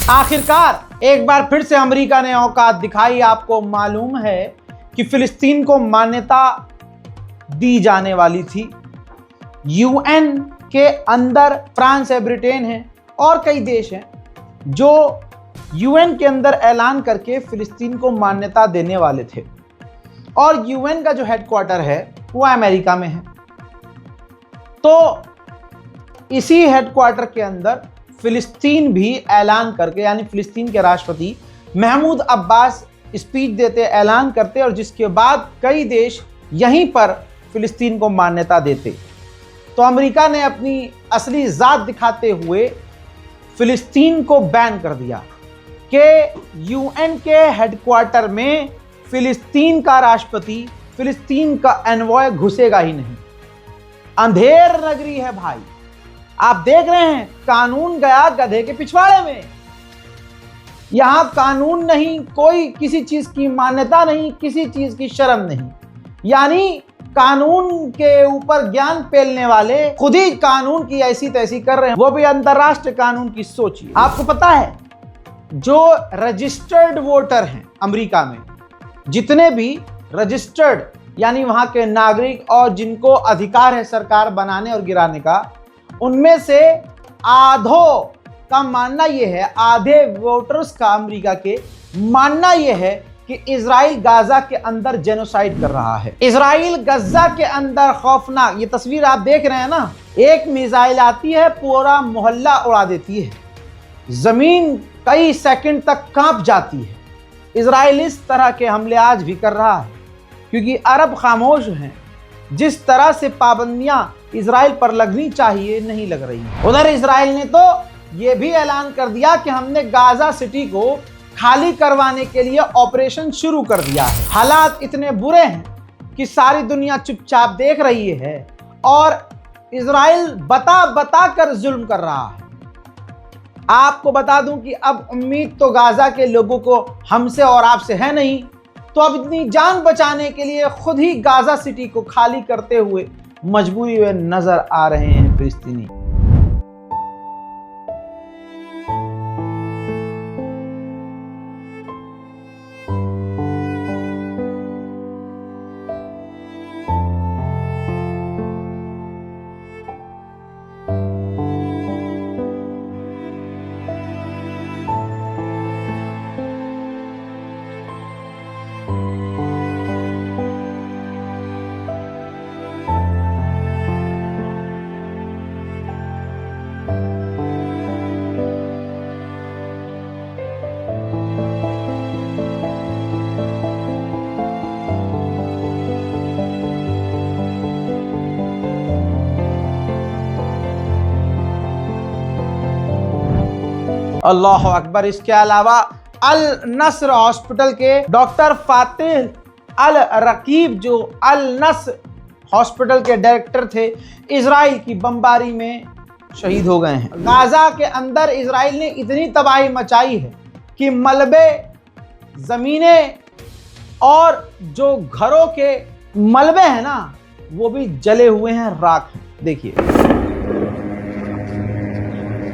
आखिरकार एक बार फिर से अमेरिका ने औकात दिखाई। आपको मालूम है कि फिलिस्तीन को मान्यता दी जाने वाली थी। यूएन के अंदर फ्रांस है, ब्रिटेन है और कई देश हैं जो यूएन के अंदर ऐलान करके फिलिस्तीन को मान्यता देने वाले थे। और यूएन का जो हेडक्वार्टर है वो अमेरिका में है। तो इसी हेडक्वार्टर के अंदर फिलिस्तीन भी ऐलान करके, यानी फिलिस्तीन के राष्ट्रपति महमूद अब्बास स्पीच देते, ऐलान करते और जिसके बाद कई देश यहीं पर फिलिस्तीन को मान्यता देते। तो अमेरिका ने अपनी असली जात दिखाते हुए फिलिस्तीन को बैन कर दिया कि यूएन के हेडक्वार्टर में फिलिस्तीन का राष्ट्रपति, फिलिस्तीन का एनवॉय घुसेगा ही नहीं। अंधेर नगरी है भाई। आप देख रहे हैं कानून गया गधे के पिछवाड़े में। यहां कानून नहीं, कोई किसी चीज की मान्यता नहीं, किसी चीज की शर्म नहीं। यानी कानून के ऊपर ज्ञान पेलने वाले खुद ही कानून की ऐसी तैसी कर रहे हैं, वो भी अंतरराष्ट्रीय कानून की। सोचिए, आपको पता है जो रजिस्टर्ड वोटर हैं अमेरिका में, जितने भी रजिस्टर्ड यानी वहां के नागरिक और जिनको अधिकार है सरकार बनाने और गिराने का, उनमें से आधों का मानना यह है, आधे वोटर्स का अमेरिका के मानना यह है कि इजराइल गाजा के अंदर जेनोसाइड कर रहा है। इजराइल गजा के अंदर खौफनाक, ये तस्वीर आप देख रहे हैं ना, एक मिसाइल आती है पूरा मोहल्ला उड़ा देती है, जमीन कई सेकंड तक कांप जाती है। इजराइल इस तरह के हमले आज भी कर रहा है क्योंकि अरब खामोश हैं। जिस तरह से पाबंदियां इजराइल पर लगनी चाहिए नहीं लग रही हैं। उधर इजराइल ने तो यह भी ऐलान कर दिया कि हमने गाजा सिटी को खाली करवाने के लिए ऑपरेशन शुरू कर दिया है। हालात इतने बुरे हैं कि सारी दुनिया चुपचाप देख रही है और इजराइल बता बता कर जुल्म कर रहा है। आपको बता दूं कि अब उम्मीद तो गाजा के लोगों को हमसे और आपसे है नहीं, तो अब इतनी जान बचाने के लिए खुद ही गाजा सिटी को खाली करते हुए मजबूरी में नजर आ रहे हैं फिलिस्तीनी। अल्लाह अकबर। इसके अलावा अल नस्र हॉस्पिटल के डॉक्टर फातिह अल रकीब, जो अल नस्र हॉस्पिटल के डायरेक्टर थे, इजराइल की बमबारी में शहीद हो गए हैं। गाजा के अंदर इजराइल ने इतनी तबाही मचाई है कि मलबे, जमीनें और जो घरों के मलबे हैं ना, वो भी जले हुए हैं, राख हैं। देखिए,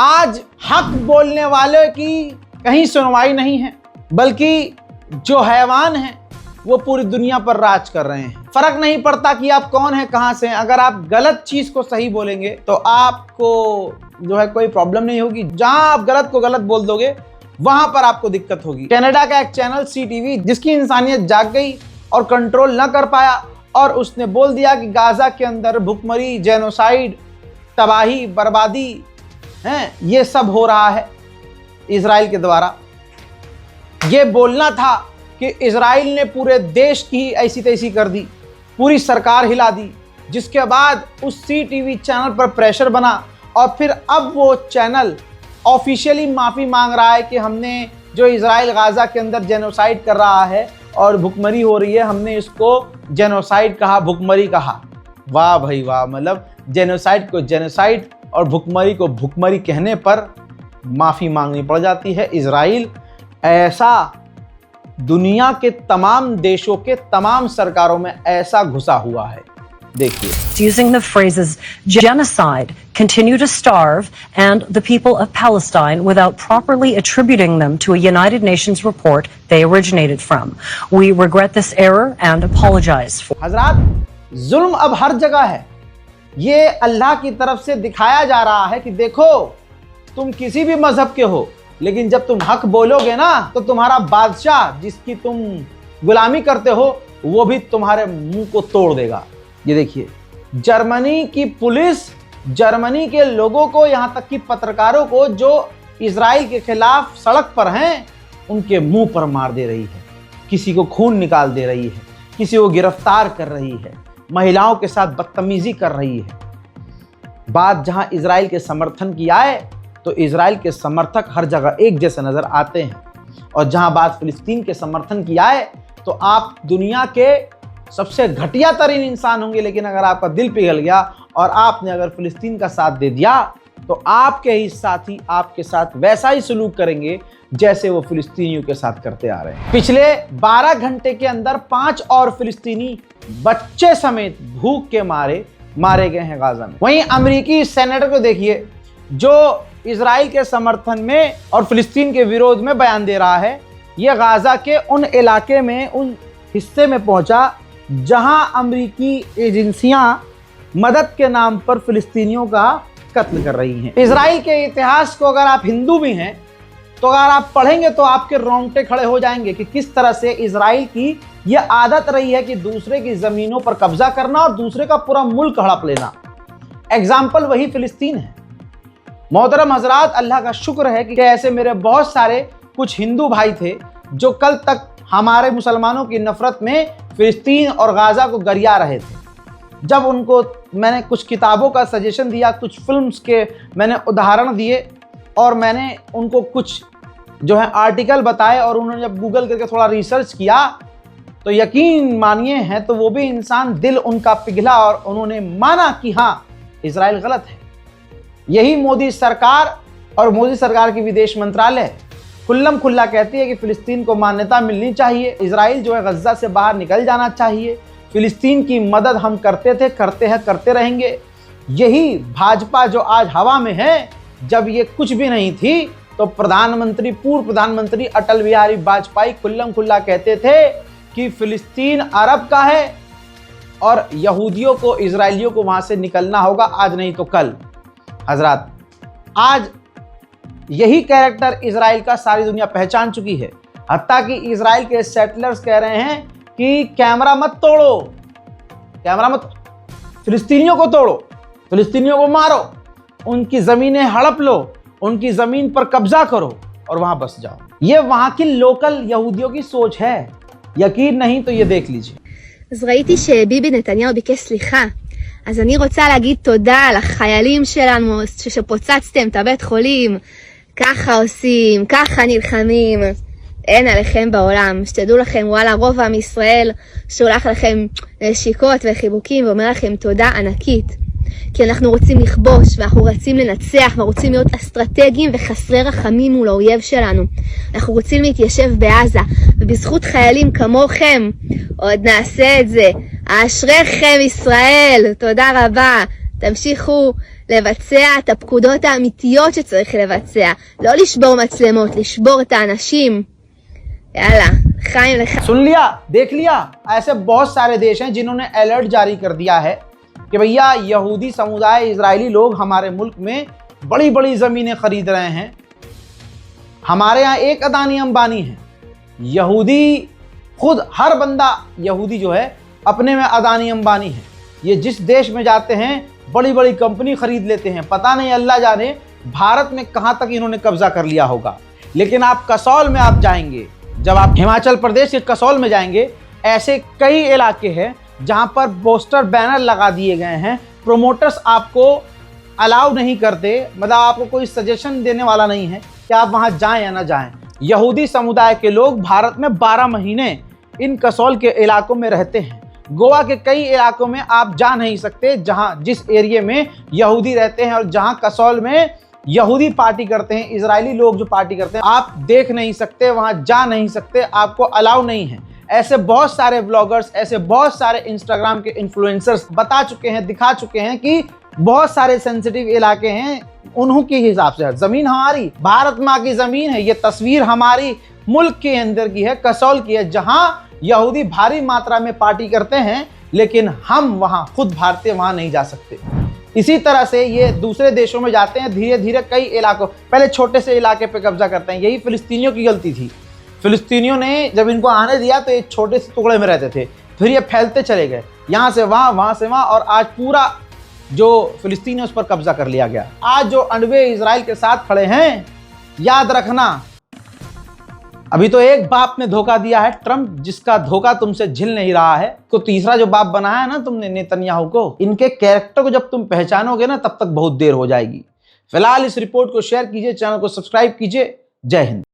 आज हक बोलने वाले की कहीं सुनवाई नहीं है, बल्कि जो हैवान हैं वो पूरी दुनिया पर राज कर रहे हैं। फर्क नहीं पड़ता कि आप कौन हैं, कहां से हैं। अगर आप गलत चीज को सही बोलेंगे तो आपको जो है कोई प्रॉब्लम नहीं होगी। जहां आप गलत को गलत बोल दोगे वहां पर आपको दिक्कत होगी। कनाडा का एक चैनल CTV, जिसकी इंसानियत जाग गई और कंट्रोल न कर पाया, और उसने बोल दिया कि गाजा के अंदर भुखमरी, जेनोसाइड, तबाही, बर्बादी हैं, ये सब हो रहा है इजराइल के द्वारा। ये बोलना था कि इजराइल ने पूरे देश की ऐसी तैसी कर दी, पूरी सरकार हिला दी, जिसके बाद उस CTV चैनल पर प्रेशर बना और फिर अब वो चैनल ऑफिशियली माफ़ी मांग रहा है कि हमने जो इजराइल गाज़ा के अंदर जेनोसाइड कर रहा है और भुखमरी हो रही है, हमने इसको जेनोसाइड कहा, भुखमरी कहा। वाह भाई वाह, मतलब जेनोसाइड को जेनोसाइड और भुखमरी को भुखमरी कहने पर माफ़ी मांगनी पड़ जाती है। इजराइल ऐसा दुनिया के तमाम देशों के तमाम सरकारों में ऐसा घुसा हुआ है। देखिए, using the phrases genocide, continue to starve, and the people of Palestine without properly attributing them to a United Nations report they originated from. We regret this error and apologize for. हजरात, जुल्म अब हर जगह है। ये अल्लाह की तरफ से दिखाया जा रहा है कि देखो, तुम किसी भी मजहब के हो, लेकिन जब तुम हक बोलोगे ना, तो तुम्हारा बादशाह जिसकी तुम गुलामी करते हो वो भी तुम्हारे मुंह को तोड़ देगा। ये देखिए, जर्मनी की पुलिस जर्मनी के लोगों को, यहाँ तक कि पत्रकारों को जो इजराइल के खिलाफ सड़क पर हैं, उनके मुंह पर मार दे रही है, किसी को खून निकाल दे रही है, किसी को गिरफ्तार कर रही है, महिलाओं के साथ बदतमीजी कर रही है। बात जहां इजराइल के समर्थन की आए तो इजराइल के समर्थक हर जगह एक जैसे नजर आते हैं, और जहां बात फिलिस्तीन के समर्थन की आए तो आप दुनिया के सबसे घटिया तरीन इंसान होंगे, लेकिन अगर आपका दिल पिघल गया और आपने अगर फिलिस्तीन का साथ दे दिया तो आपके ही साथी आपके साथ वैसा ही सलूक करेंगे जैसे वो फिलिस्तीनियों के साथ करते आ रहे हैं। पिछले 12 घंटे के अंदर 5 और फिलिस्तीनी बच्चे समेत भूख के मारे गए हैं गाजा में। वहीं अमेरिकी सेनेटर को देखिए, जो इजराइल के समर्थन में और फिलिस्तीन के विरोध में बयान दे रहा है। यह गाजा के उन इलाके में, उन हिस्से में पहुंचा जहां अमेरिकी एजेंसियां मदद के नाम पर फिलिस्तीनियों का कत्ल कर रही हैं। इजराइल के इतिहास को अगर आप हिंदू भी हैं तो अगर आप पढ़ेंगे तो आपके रोंगटे खड़े हो जाएंगे कि किस तरह से इजराइल की यह आदत रही है कि दूसरे की जमीनों पर कब्जा करना और दूसरे का पूरा मुल्क हड़प लेना। एग्जाम्पल वही फिलिस्तीन है। मोहतरम हजरात, अल्लाह का शुक्र है कि ऐसे मेरे बहुत सारे कुछ हिंदू भाई थे जो कल तक हमारे मुसलमानों की नफरत में फिलिस्तीन और गाजा को गरिया रहे थे। जब उनको मैंने कुछ किताबों का सजेशन दिया, कुछ फिल्म्स के मैंने उदाहरण दिए और मैंने उनको कुछ जो है आर्टिकल बताए और उन्होंने जब गूगल करके थोड़ा रिसर्च किया तो यकीन मानिए है तो वो भी इंसान दिल उनका पिघला और उन्होंने माना कि हाँ, इजराइल गलत है। यही मोदी सरकार और मोदी सरकार की विदेश मंत्रालय खुल्लम खुल्ला कहती है कि फिलिस्तीन को मान्यता मिलनी चाहिए, इजराइल जो है गज्जा से बाहर निकल जाना चाहिए, फिलिस्तीन की मदद हम करते थे, करते हैं, करते रहेंगे। यही भाजपा जो आज हवा में है, जब ये कुछ भी नहीं थी तो पूर्व प्रधानमंत्री अटल बिहारी वाजपेयी खुल्लम खुल्ला कहते थे कि फिलिस्तीन अरब का है और यहूदियों को, इजराइलियों को वहां से निकलना होगा, आज नहीं तो कल। हजरात, आज यही कैरेक्टर इजराइल का सारी दुनिया पहचान चुकी है। हत्ता कि इजराइल के सेटलर्स कह रहे हैं कि कैमरा मत तोड़ो, कैमरा मत, फिलिस्तीनियों को तोड़ो, फिलिस्तीनियों को मारो, उनकी ज़मीनें हड़प लो, उनकी ज़मीन पर कब्जा करो और वहां बस जाओ। ये वहां की लोकल यहूदियों की सोच है। यकीन नहीं तो ये देख लीजिए। אז ראיתי שביבי נתניהו ביקש סליחה, אז אני רוצה להגיד תודה לחיילים שלנו שפוצצתם את הבית חולים, ככה עושים, ככה נלחמים, אין עליכם בעולם. שתדעו לכם, וואלה, רוב עם ישראל שולח לכם נשיקות וחיבוקים ואומר לכם תודה ענקית, כי אנחנו רוצים לכבוש ואנחנו רוצים לנצח ורוצים להיות אסטרטגיים וחסרי רחמים מול האויב שלנו. אנחנו רוצים להתיישב בעזה, ובזכות חיילים כמוכם עוד נעשה את זה. אשריכם ישראל, תודה רבה. תמשיכו לבצע את הפקודות האמיתיות שצריך לבצע, לא לשבור מצלמות, לשבור את האנשים. יאללה, חיים לך. सुन लिया, देख लिया, ऐसे बहुत सारे देश हैं जिन्होंने अलर्ट जारी कर दिया है कि भैया यहूदी समुदाय, इजरायली लोग हमारे मुल्क में बड़ी बड़ी ज़मीनें खरीद रहे हैं। हमारे यहाँ एक अदानी अंबानी है, यहूदी खुद, हर बंदा यहूदी जो है अपने में अदानी अंबानी है। ये जिस देश में जाते हैं बड़ी बड़ी कंपनी खरीद लेते हैं। पता नहीं, अल्लाह जाने भारत में कहाँ तक इन्होंने कब्जा कर लिया होगा। लेकिन आप कसौल में आप जाएंगे, जब आप हिमाचल प्रदेश के कसौल में जाएंगे, ऐसे कई इलाके हैं जहां पर पोस्टर बैनर लगा दिए गए हैं। प्रोमोटर्स आपको अलाउ नहीं करते, मतलब आपको कोई सजेशन देने वाला नहीं है कि आप वहां जाएं या ना जाएं। यहूदी समुदाय के लोग भारत में 12 महीने इन कसौल के इलाकों में रहते हैं। गोवा के कई इलाकों में आप जा नहीं सकते जहां जिस एरिया में यहूदी रहते हैं और जहां कसौल में यहूदी पार्टी करते हैं, इजरायली लोग जो पार्टी करते हैं, आप देख नहीं सकते, वहां जा नहीं सकते, आपको अलाउ नहीं है। ऐसे बहुत सारे ब्लॉगर्स, ऐसे बहुत सारे इंस्टाग्राम के इन्फ्लुएंसर्स बता चुके हैं, दिखा चुके हैं कि बहुत सारे सेंसिटिव इलाके हैं उन्हों के हिसाब से। जमीन हमारी, भारत माँ की जमीन है, ये तस्वीर हमारी मुल्क के अंदर की है, कसौल की है, जहां यहूदी भारी मात्रा में पार्टी करते हैं, लेकिन हम वहां खुद भारतीय वहां नहीं जा सकते। इसी तरह से ये दूसरे देशों में जाते हैं, धीरे धीरे कई इलाकों, पहले छोटे से इलाके पे कब्जा करते हैं। यही फिलिस्तीनियों की गलती थी। फिलिस्तीनियों ने जब इनको आने दिया तो एक छोटे से टुकड़े में रहते थे, फिर ये फैलते चले गए, यहाँ से वहाँ, वहाँ से वहाँ, और आज पूरा जो फिलिस्तीन है उस पर कब्जा कर लिया गया। आज जो अंडवे इजराइल के साथ खड़े हैं, याद रखना, अभी तो एक बाप ने धोखा दिया है, ट्रंप, जिसका धोखा तुमसे झिल नहीं रहा है। तो तीसरा जो बाप बनाया है ना तुमने, नेतन्याहू को, इनके कैरेक्टर को जब तुम पहचानोगे ना, तब तक बहुत देर हो जाएगी। फिलहाल इस रिपोर्ट को शेयर कीजिए, चैनल को सब्सक्राइब कीजिए। जय हिंद।